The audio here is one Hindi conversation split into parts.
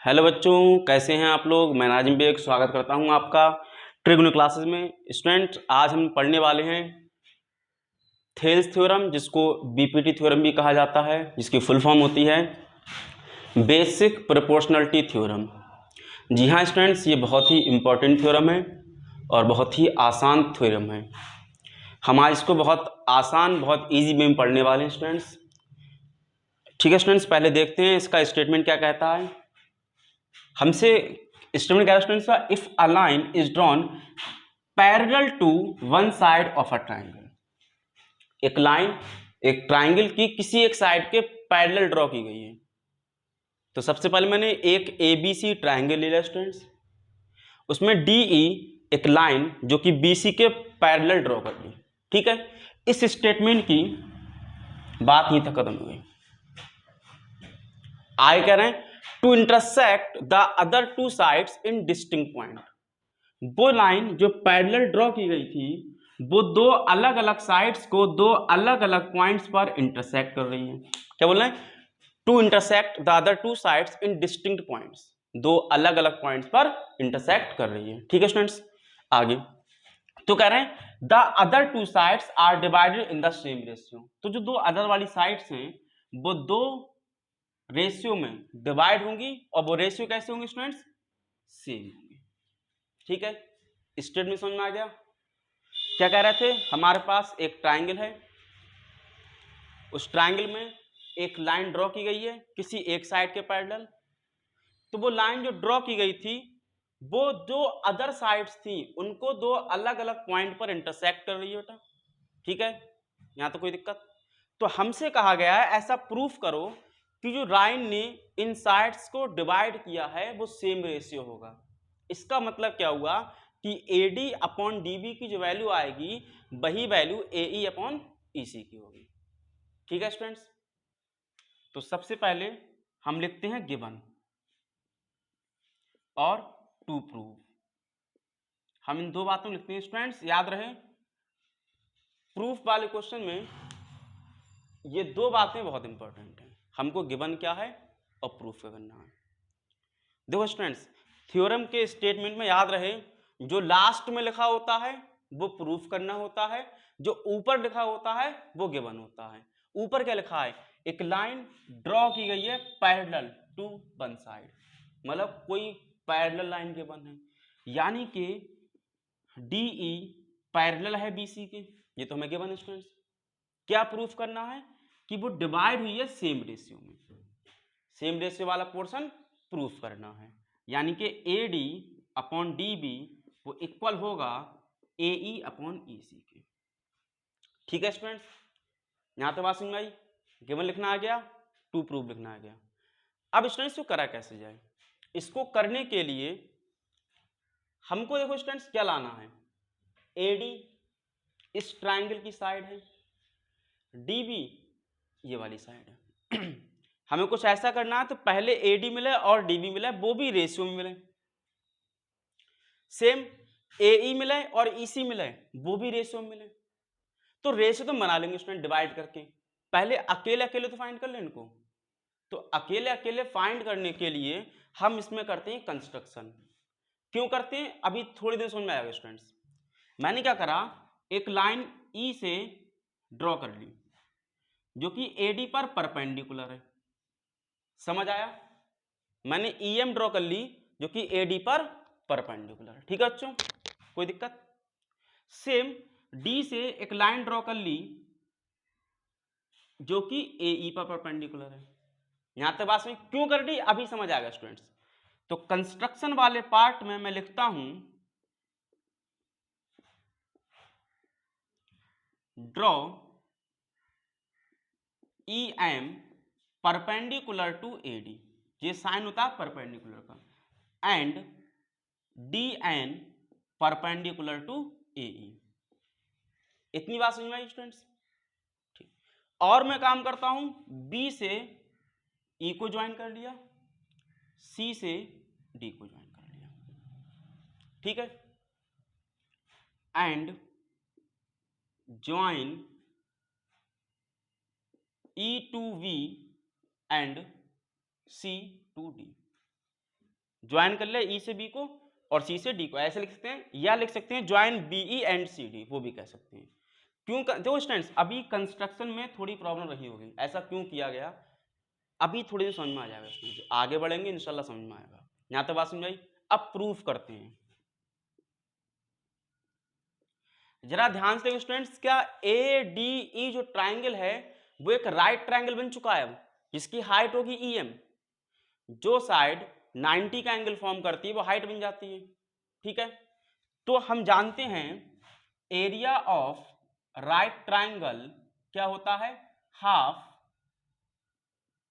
हेलो बच्चों, कैसे हैं आप लोग। मैं नाजिम बेग स्वागत करता हूं आपका ट्रिग्नोमेट्री क्लासेस में। स्टूडेंट, आज हम पढ़ने वाले हैं थेल्स थ्योरम, जिसको बीपीटी थ्योरम भी कहा जाता है, जिसकी फुल फॉर्म होती है बेसिक प्रोपोर्शनलिटी थ्योरम। जी हाँ स्टूडेंट्स, ये बहुत ही इम्पोर्टेंट थ्योरम है और बहुत ही आसान थ्योरम है। हम आज इसको बहुत आसान, बहुत ईजी वे में पढ़ने वाले हैं स्टूडेंट्स। ठीक है स्टूडेंट्स, पहले देखते हैं इसका स्टेटमेंट क्या कहता है। हमसे स्टेटमेंट क्या स्टूडेंट्स का, if a line is drawn parallel to one side of a triangle. एक लाइन एक ट्राइंगल की किसी एक साइड के पैरेलल ड्रॉ की गई है। तो सबसे पहले मैंने एक एबीसी ट्राइंगल ले लिया स्टूडेंट्स, उसमें डीई एक लाइन जो कि बीसी के पैरेलल ड्रॉ कर ली। ठीक है, इस स्टेटमेंट की बात यहीं तक खत्म हो गई। आगे कह रहे हैं to intersect the other two sides in distinct point. वो लाइन जो पैरेलल ड्रॉ की गई थी वो दो अलग अलग साइड्स को दो अलग अलग पॉइंट्स पर इंटरसेक्ट कर रही है। क्या बोल रहे हैं? To intersect the other two sides in distinct points, दो अलग अलग पॉइंट्स पर इंटरसेक्ट कर रही है। ठीक है स्टूडेंट्स, आगे तो कह रहे हैं the other two sides are divided in the same ratio. तो जो दो अदर वाली साइड्स हैं वो दो रेशियो में डिवाइड होंगी, और वो रेशियो कैसे होंगे स्टूडेंट्स? सेम होंगे। ठीक है, स्टेटमेंट समझ में आ गया। क्या कह रहे थे, हमारे पास एक ट्राइंगल है, उस ट्राइंगल में एक लाइन ड्रॉ की गई है किसी एक साइड के पैरेलल। तो वो लाइन जो ड्रॉ की गई थी वो जो अदर साइड्स थी उनको दो अलग अलग पॉइंट पर इंटरसेक्ट कर रही है बेटा। ठीक है, यहां तो कोई दिक्कत। तो हमसे कहा गया है ऐसा प्रूफ करो कि जो लाइन ने इन साइड्स को डिवाइड किया है वो सेम रेशियो होगा। इसका मतलब क्या हुआ कि AD अपॉन DB की जो वैल्यू आएगी वही वैल्यू AE अपॉन EC की होगी। ठीक है स्टूडेंट्स, तो सबसे पहले हम लिखते हैं गिवन और टू प्रूव। हम इन दो बातों लिखते हैं स्टूडेंट्स, याद रहे प्रूफ वाले क्वेश्चन में ये दो बातें बहुत इंपॉर्टेंट हैं। हमको गिवन क्या है और प्रूफ क्या करना है। देखो स्टूडेंट्स, थ्योरम के स्टेटमेंट में याद रहे जो लास्ट में लिखा होता है वो प्रूफ करना होता है, जो ऊपर लिखा होता है वो गिवन होता है। ऊपर क्या लिखा है, एक लाइन ड्रॉ की गई है पैरेलल टू वन साइड, मतलब कोई पैरेलल लाइन गिवन है, यानी कि DE पैरेलल है BC के, ये तो हमें गिवन है स्टूडेंट्स। क्या प्रूफ करना है कि वो डिवाइड हुई है सेम रेशियो में, सेम रेशियो वाला पोर्शन प्रूफ करना है, यानी कि AD अपॉन DB वो इक्वल होगा AE अपॉन EC के। ठीक है स्टूडेंट्स, यहां तो बात समझ में आई। गिवन लिखना आ गया, टू प्रूफ लिखना आ गया। अब स्टूडेंट्स को करा कैसे जाए, इसको करने के लिए हमको देखो स्टूडेंट्स क्या लाना है, AD इस ट्राइंगल की साइड है, DB ये वाली साइड है। हमें कुछ ऐसा करना है तो पहले AD मिले और DB मिले, वो भी रेशियो में मिले। सेम AE मिले और EC मिले, वो भी रेशियो में मिले। तो रेशियो तो बना लेंगे स्टूडेंट डिवाइड करके। पहले अकेले अकेले तो फाइंड कर ले इनको। तो अकेले अकेले फाइंड करने के लिए हम इसमें करते हैं कंस्ट्रक्शन। क्यों करते हैं अभी थोड़ी देर समझ में आएगा स्टूडेंट्स। मैंने क्या करा, एक लाइन E से ड्रॉ कर ली जो कि AD पर परपेंडिकुलर है। समझ आया? मैंने EM ड्रॉ कर ली जो कि AD पर परपेंडिकुलर है। ठीक है बच्चों, कोई दिक्कत? सेम D से एक लाइन ड्रॉ कर ली जो कि AE पर परपेंडिकुलर है। यहां तक बात समझ क्यों कर ली अभी समझ आएगा स्टूडेंट्स। तो कंस्ट्रक्शन वाले पार्ट में मैं लिखता हूं draw EM perpendicular to AD, ये साइन होता है परपेंडिकुलर का, and DN perpendicular to AE। इतनी बात समझ में आई स्टूडेंट्स? ठीक, और मैं काम करता हूं B से E को ज्वाइन कर लिया, C से D को ज्वाइन कर लिया। ठीक है, and join E to V and C to D। Join कर ले ई से बी को और सी से डी को, ऐसे लिख सकते हैं, या लिख सकते हैं join BE and C D, वो भी कह सकते हैं। क्यों देखो स्टूडेंट्स, अभी कंस्ट्रक्शन में थोड़ी प्रॉब्लम रही होगी, ऐसा क्यों किया गया अभी थोड़ी देर समझ में आ जाएगा स्टूडेंट्स, आगे बढ़ेंगे इंशाल्लाह समझ में आएगा। यहाँ तक बात समझ आई। अब प्रूफ करते हैं, जरा ध्यान से स्टूडेंट्स, क्या ए डी ई जो ट्राइंगल है वो एक राइट ट्राइंगल बन चुका है, जिसकी हाइट होगी ई एम, जो साइड 90 का एंगल फॉर्म करती है वो हाइट बन जाती है, ठीक है। तो हम जानते हैं एरिया ऑफ राइट ट्राइंगल क्या होता है, हाफ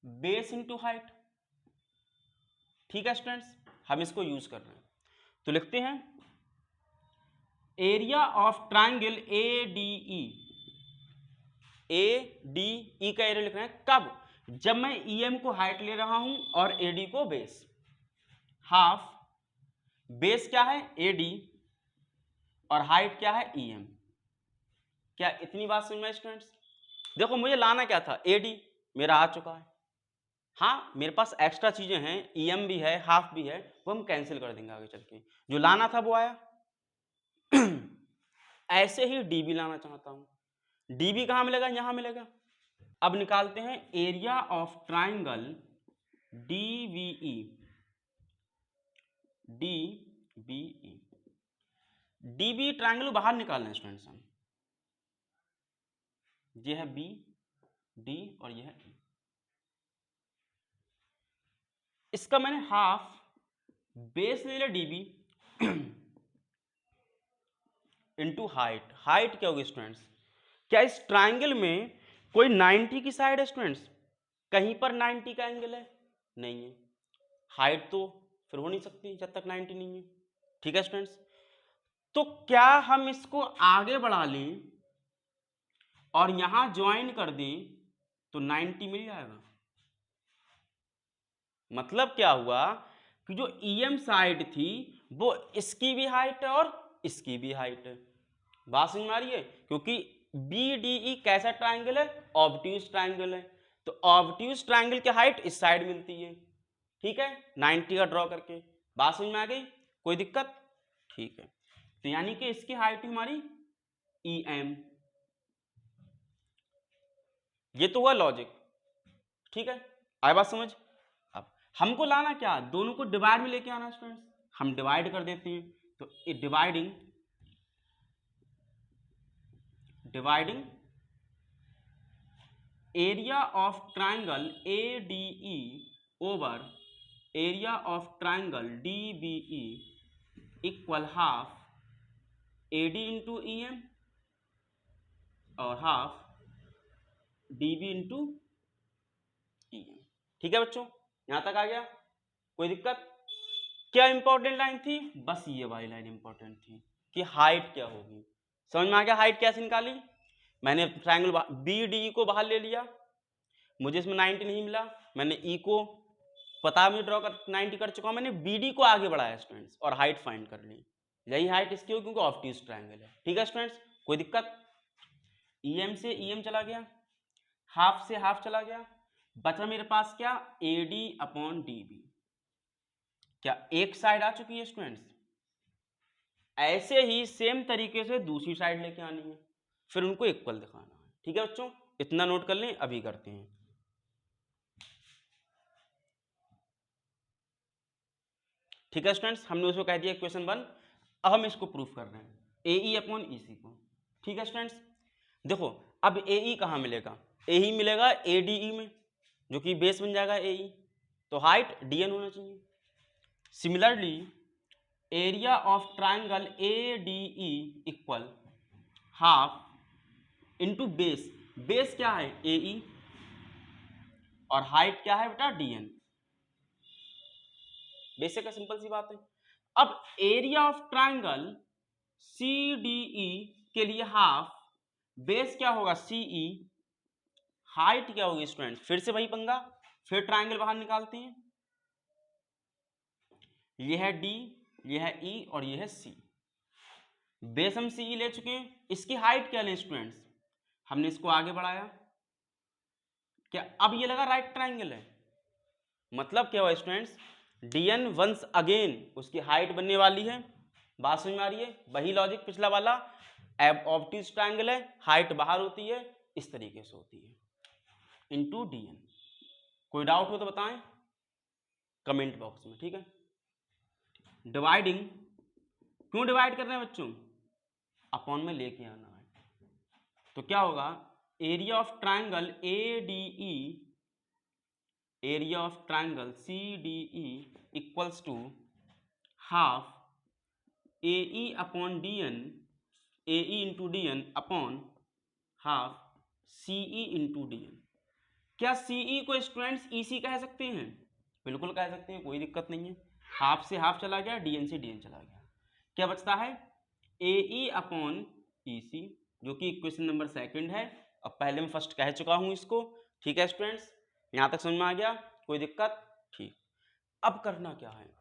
बेस इंटू हाइट, ठीक है स्टूडेंट्स, हम इसको यूज कर रहे हैं। तो लिखते हैं area of triangle A D E, A D ई का एरिया लिख रहे हैं कब, जब मैं ई एम को हाइट ले रहा हूं और ए डी को बेस। हाफ बेस क्या है ए डी और हाइट क्या है ई एम। क्या इतनी बात समझ में स्टूडेंट्स? देखो मुझे लाना क्या था, ए डी मेरा आ चुका है, हाँ मेरे पास एक्स्ट्रा चीजें हैं, ई एम भी है हाफ भी है, वो हम कैंसिल कर देंगे आगे चल के, जो लाना था वो आया। ऐसे ही डी बी लाना चाहता हूं, डी बी कहां मिलेगा, यहां मिलेगा। अब निकालते हैं area of triangle DVE, DBE, DB triangle बाहर निकालना है स्टूडेंट्स हम, ये है बी डी और ये है ई। इसका मैंने हाफ बेस ले लिया डीबी इंटू हाइट। हाइट क्या होगी स्टूडेंट्स, क्या इस ट्राइंगल में कोई 90 की साइड है स्टूडेंट्स, कहीं पर 90 का एंगल है, नहीं है, हाइट तो फिर हो नहीं सकती जब तक 90 नहीं है, ठीक है स्टूडेंट्स। तो क्या हम इसको आगे बढ़ा लें और यहां ज्वाइन कर दें तो 90 मिल जाएगा। मतलब क्या हुआ कि जो ईएम साइड थी वो इसकी भी हाइट है और इसकी भी हाइट है। बात समझ में आ रही है? क्योंकि बी डी ई कैसा ट्राइंगल है, ऑब्ट्यूज ट्राइंगल है, तो ऑब्ट्यूज ट्राइंगल की हाइट इस साइड मिलती है, ठीक है, 90 का ड्रॉ करके। बात समझ में आ गई, कोई दिक्कत? ठीक है, तो यानी कि इसकी हाइट हमारी ई एम, ये तो हुआ लॉजिक, ठीक है, आए बात समझ। अब हमको लाना क्या, दोनों को डिवाइड में लेके आना स्टूडेंट्स, हम डिवाइड कर देते हैं, तो dividing area of triangle A D E over area of triangle D B E equal half A D into E M और half D B into E M, ठीक है बच्चों, यहां तक आ गया, कोई दिक्कत? क्या इंपॉर्टेंट लाइन थी, बस ये वाली लाइन इंपॉर्टेंट थी कि हाइट क्या होगी। समझ में आ गया हाइट कैसे निकाली? मैंने ट्राइंगल बी डी को बाहर ले लिया, मुझे इसमें 90 नहीं मिला, मैंने ई को पता मुझे ड्रॉ कर 90 कर चुका हूं, मैंने बी डी को आगे बढ़ाया स्टूडेंट्स और हाइट फाइंड कर ली। यही हाइट इसकी होगी क्योंकि ऑब्ट्यूज ट्राइंगल है, ठीक है स्टूडेंट्स, कोई दिक्कत? ई एम से ई एम चला गया, हाफ से हाफ चला गया, बचा मेरे पास क्या, A D upon D B. क्या एक साइड आ चुकी है स्टूडेंट्स? ऐसे ही सेम तरीके से दूसरी साइड लेके आनी है, फिर उनको इक्वल दिखाना है, ठीक है बच्चों, इतना नोट कर लें, अभी करते हैं। ठीक है स्टूडेंट्स, हमने उसको कह दिया इक्वेशन 1, अब हम इसको प्रूफ कर रहे हैं ए ई अपॉन ई सी को, ठीक है स्टूडेंट्स। देखो अब ए ई कहाँ मिलेगा, ए ही मिलेगा ए डी ई में, जो कि बेस बन जाएगा ए ई, तो हाइट डी एन होना चाहिए। Similarly area of triangle A D E equal half into base, base क्या है ए ई और हाइट क्या है बेटा डी एन, बेसिक है, सिंपल सी बात है। अब area of triangle C D E के लिए हाफ, बेस क्या होगा सी ई, हाइट क्या होगी स्टूडेंट, फिर से वही पंगा, फिर ट्राइंगल बाहर निकालते हैं, ये है डी, ये है ई और ये है सी। बेस हम सी ई ले चुके हैं, इसकी हाइट क्या लें स्टूडेंट्स, हमने इसको आगे बढ़ाया, क्या अब ये लगा राइट ट्राइंगल है, मतलब क्या हुआ स्टूडेंट्स, dn वंस अगेन उसकी हाइट बनने वाली है। बात समझ में आ रही है? वही लॉजिक पिछला वाला, ऑब्ट्यूज ट्रायंगल है, हाइट बाहर होती है, इस तरीके से होती है, इनटू dn। कोई डाउट हो तो बताएं कमेंट बॉक्स में, ठीक है। डिवाइडिंग, क्यों डिवाइड कर रहे हैं बच्चों? अपॉन में लेके आना है। तो क्या होगा, area of triangle ADE, area of triangle CDE equals to half AE upon DN, AE into DN upon half CE into DN। क्या CE को स्टूडेंट्स EC कह सकते हैं? बिल्कुल कह सकते हैं, कोई दिक्कत नहीं है। हाफ से हाफ चला गया, DN से DN चला गया, क्या बचता है? AE अपॉन EC, जो कि इक्वेशन नंबर सेकंड है। अब पहले मैं फर्स्ट कह चुका हूं इसको, ठीक है स्टूडेंट्स, यहां तक समझ में आ गया? कोई दिक्कत? ठीक। अब करना क्या है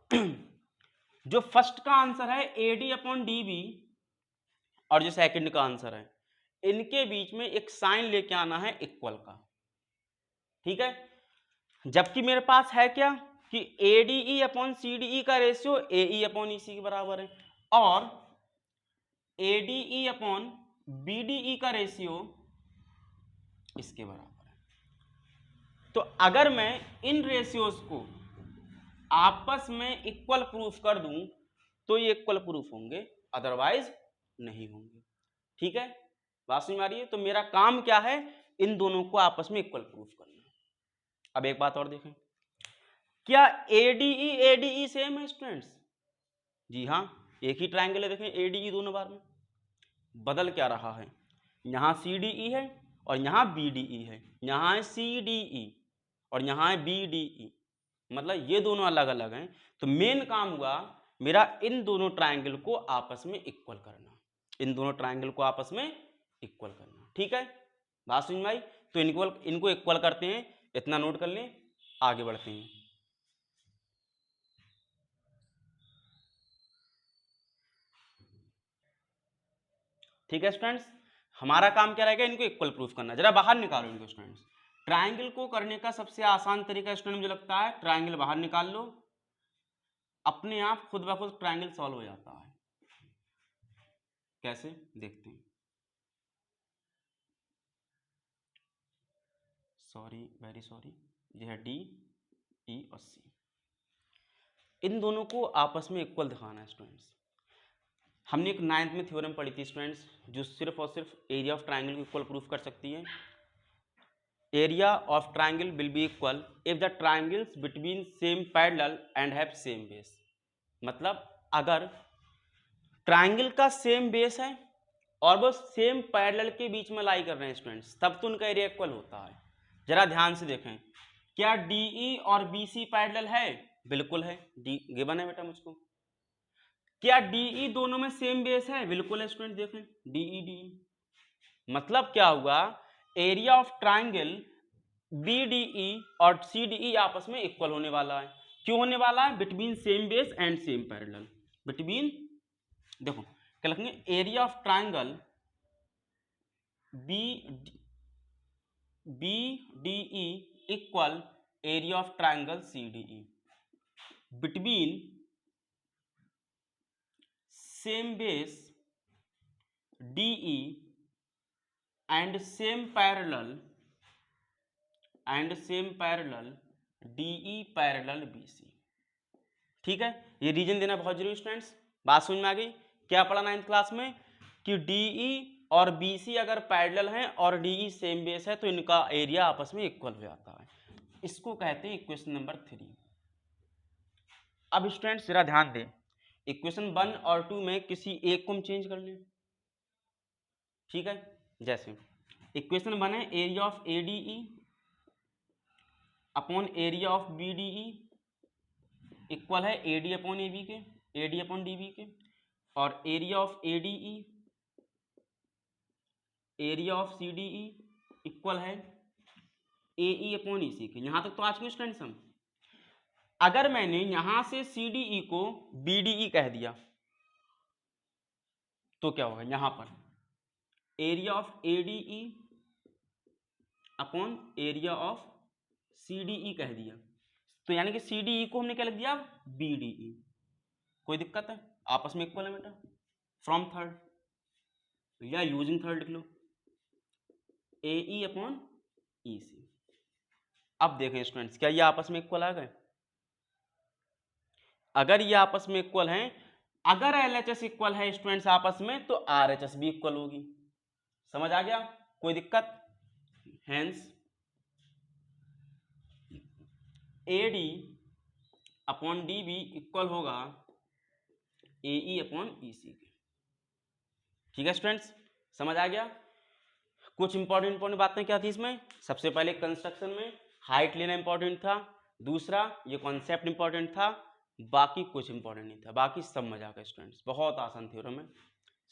जो फर्स्ट का आंसर है AD अपॉन DB और जो सेकंड का आंसर है, इनके बीच में एक साइन लेके आना है इक्वल का, ठीक है। जबकि मेरे पास है क्या कि ADE अपॉन CDE का रेशियो AE अपॉन EC के बराबर है और ADE अपॉन BDE का रेशियो इसके बराबर है। तो अगर मैं इन रेशियोज को आपस में इक्वल प्रूफ कर दूं तो ये इक्वल प्रूफ होंगे, अदरवाइज नहीं होंगे, ठीक है। बात समझ में आ रही है? तो मेरा काम क्या है, इन दोनों को आपस में इक्वल प्रूफ करना। अब एक बात और देखें, क्या ADE ADE सेम है स्टूडेंट्स? जी हाँ, एक ही ट्रायंगल है, देखें ADE दोनों बार में। बदल क्या रहा है, यहाँ CDE है और यहाँ BDE है, यहाँ है CDE और यहाँ है BDE, मतलब ये दोनों अलग अलग हैं। तो मेन काम हुआ मेरा इन दोनों ट्रायंगल को आपस में इक्वल करना, इन दोनों ट्रायंगल को आपस में इक्वल करना, ठीक है। बात समझ में आई? तो इनको इक्वल करते हैं, इतना नोट कर लें, आगे बढ़ते हैं। ठीक है स्टूडेंट्स, हमारा काम क्या रहेगा, इनको इक्वल प्रूफ करना। जरा बाहर निकालो इनको स्टूडेंट्स। ट्रायंगल को करने का सबसे आसान तरीका स्टूडेंट मुझे लगता है ट्रायंगल बाहर निकाल लो, अपने आप खुद ब खुद ट्रायंगल सॉल्व हो जाता है। कैसे देखते हैं, सॉरी वेरी सॉरी, ये है D E और C, इन दोनों को आपस में इक्वल दिखाना है स्टूडेंट्स। हमने एक 9th में थ्योरम पढ़ी थी स्टूडेंट्स, जो सिर्फ और सिर्फ एरिया ऑफ ट्रायंगल को इक्वल प्रूफ कर सकती है। Area of triangle will be equal if the triangles between same parallel and have same base. मतलब अगर ट्रायंगल का सेम बेस है और वो सेम पैरेलल के बीच में लाई कर रहे हैं स्टूडेंट्स, तब तो उनका एरिया इक्वल होता है। जरा ध्यान से देखें, क्या DE और BC पैरेलल है? बिल्कुल है, डी गिवन है बेटा मुझको। क्या DE दोनों में सेम बेस है? बिल्कुल है स्टूडेंट, देखें DE। मतलब क्या हुआ, एरिया ऑफ ट्रायंगल BDE और CDE आपस में इक्वल होने वाला है। क्यों होने वाला है? Between same base and same parallel. Between, देखो क्या लिखेंगे, area of triangle BDE equal area of triangle CDE between same base DE and same parallel DE parallel BC। ठीक है, ये रीजन देना बहुत जरूरी स्टूडेंट्स। बात समझ में आ गई? क्या पढ़ा 9th क्लास में कि DE और BC अगर पैरेलल हैं और DE सेम बेस है तो इनका एरिया आपस में इक्वल हो जाता है। इसको कहते हैं इक्वेशन नंबर 3। अब स्टूडेंट्स जरा ध्यान दें, इक्वेशन 1 और 2 में किसी एक को हम चेंज कर लें, ठीक है। जैसे इक्वेशन 1 है area of ADE upon area of BDE equal है AD अपॉन AB के, AD अपॉन DB के, और area of ADE area of CDE equal है AE अपॉन EC के। यहां तक तो आज के स्टूडेंट्स हम, अगर मैंने यहां से CDE को BDE कह दिया तो क्या होगा, यहां पर area of ADE upon area of CDE कह दिया, तो यानी कि सी डी ई को हमने क्या लिख दिया, बी डी ई। कोई दिक्कत है, आपस में इक्वल है बेटा, फ्रॉम थर्ड या यूजिंग थर्ड लिख लो, ए ई अपॉन ई सी। अब देखें स्टूडेंट्स, क्या ये आपस में इक्वल आ गए? अगर ये आपस में इक्वल हैं, अगर LHS इक्वल है स्टूडेंट्स आपस में, तो RHS भी इक्वल होगी। समझ आ गया? कोई दिक्कत? Hence AD upon DB equal होगा AE अपॉन EC के। ठीक है स्टूडेंट्स, समझ आ गया? कुछ इंपॉर्टेंट बातें क्या थी इसमें? सबसे पहले कंस्ट्रक्शन में हाइट लेना इंपॉर्टेंट था, दूसरा ये कॉन्सेप्ट इंपॉर्टेंट था, बाकी कुछ इंपॉर्टेंट नहीं था, बाकी सब मजाक है स्टूडेंट्स, बहुत आसान थ्योरम है,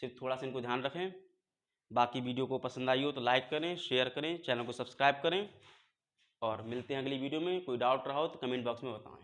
सिर्फ थोड़ा सा इनको ध्यान रखें। बाकी वीडियो को पसंद आई हो तो लाइक करें, शेयर करें, चैनल को सब्सक्राइब करें, और मिलते हैं अगली वीडियो में। कोई डाउट रहा हो तो कमेंट बॉक्स में बताएं।